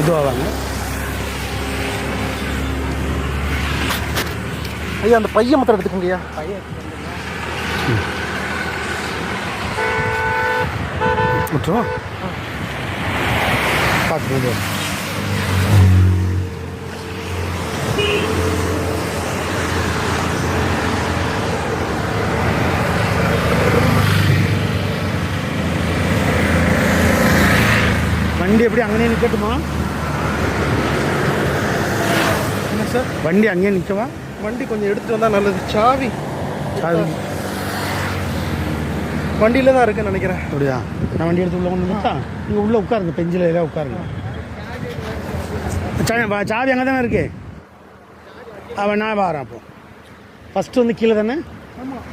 மெதுவாக வாங்க ஐயா. அந்த பையன் மாத்திரம் எடுத்துக்கோங்கய்யா. விட்டுரும் பார்த்து வண்டி எப்படி அங்கேயே நிற்கட்டுமா? என்ன சார், வண்டி அங்கேயே நிற்கவா? வண்டி கொஞ்சம் எடுத்துகிட்டு வந்தால் நல்லது. சாவி சாவி வண்டியில் தான் இருக்குன்னு நினைக்கிறேன். அப்படியா? நான் வண்டி எடுத்து உள்ளே கொண்டு வந்துட்டா நீங்கள் உள்ளே உட்காருங்க, பெஞ்சில் எல்லாம் உட்காருங்க. சாவி அங்கே தானே இருக்கு. அவன் நான் வரேன். அப்போ ஃபஸ்ட்டு வந்து கீழே தானே? ஆமாம்.